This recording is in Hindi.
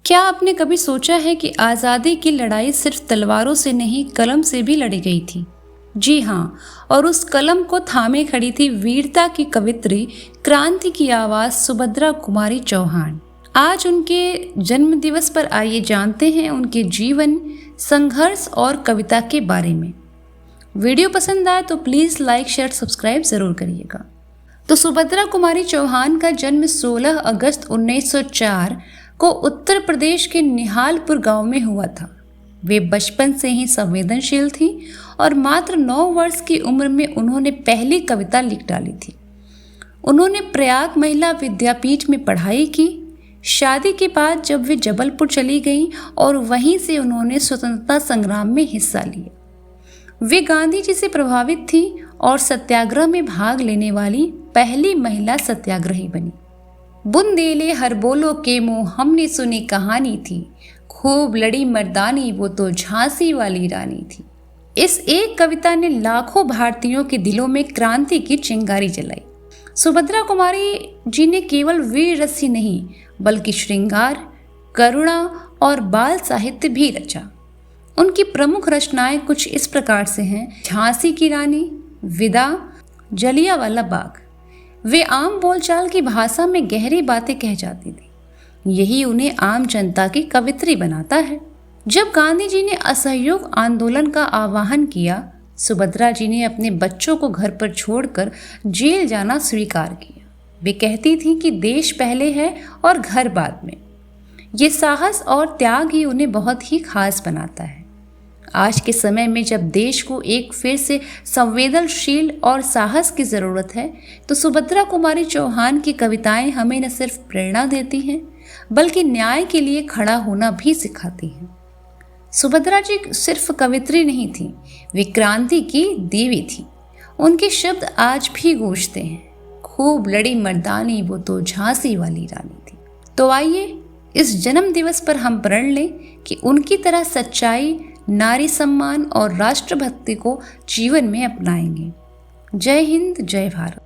क्या आपने कभी सोचा है कि आज़ादी की लड़ाई सिर्फ तलवारों से नहीं, कलम से भी लड़ी गई थी। जी हाँ, और उस कलम को थामे खड़ी थी वीरता की कवित्री, क्रांति की आवाज़ सुभद्रा कुमारी चौहान। आज उनके जन्म दिवस पर आइए जानते हैं उनके जीवन, संघर्ष और कविता के बारे में। वीडियो पसंद आए तो प्लीज़ लाइक, शेयर, सब्सक्राइब ज़रूर करिएगा। तो सुभद्रा कुमारी चौहान का जन्म 16 अगस्त 1904 को उत्तर प्रदेश के निहालपुर गांव में हुआ था। वे बचपन से ही संवेदनशील थी और मात्र 9 वर्ष की उम्र में उन्होंने पहली कविता लिख डाली थी। उन्होंने प्रयाग महिला विद्यापीठ में पढ़ाई की। शादी के बाद जब वे जबलपुर चली गईं और वहीं से उन्होंने स्वतंत्रता संग्राम में हिस्सा लिया। वे गांधी जी से प्रभावित थी और सत्याग्रह में भाग लेने वाली पहली महिला सत्याग्रही बनी। बुंदेले हर बोलो के मुँह हमने सुनी कहानी थी, खूब लड़ी मर्दानी वो तो झांसी वाली रानी थी। इस एक कविता ने लाखों भारतीयों के दिलों में क्रांति की चिंगारी जलाई। सुभद्रा कुमारी जी ने केवल वीर रस ही नहीं बल्कि श्रृंगार, करुणा और बाल साहित्य भी रचा। उनकी प्रमुख रचनाएं कुछ इस प्रकार से हैं: झांसी की रानी, विदा, जलियांवाला बाग। वे आम बोलचाल की भाषा में गहरी बातें कह जाती थी। यही उन्हें आम जनता की कवित्री बनाता है। जब गांधी जी ने असहयोग आंदोलन का आह्वान किया, सुभद्रा जी ने अपने बच्चों को घर पर छोड़कर जेल जाना स्वीकार किया। वे कहती थीं कि देश पहले है और घर बाद में। ये साहस और त्याग ही उन्हें बहुत ही खास बनाता है। आज के समय में जब देश को एक फिर से संवेदनशील और साहस की ज़रूरत है, तो सुभद्रा कुमारी चौहान की कविताएं हमें न सिर्फ प्रेरणा देती हैं बल्कि न्याय के लिए खड़ा होना भी सिखाती हैं। सुभद्रा जी सिर्फ कवित्री नहीं थी, वे क्रांति की देवी थी। उनके शब्द आज भी गूंजते हैं, खूब लड़ी मर्दानी वो तो झांसी वाली रानी थी। तो आइए इस जन्म दिवस पर हम प्रण लें कि उनकी तरह सच्चाई, नारी सम्मान और राष्ट्रभक्ति को जीवन में अपनाएंगे। जय हिंद, जय भारत।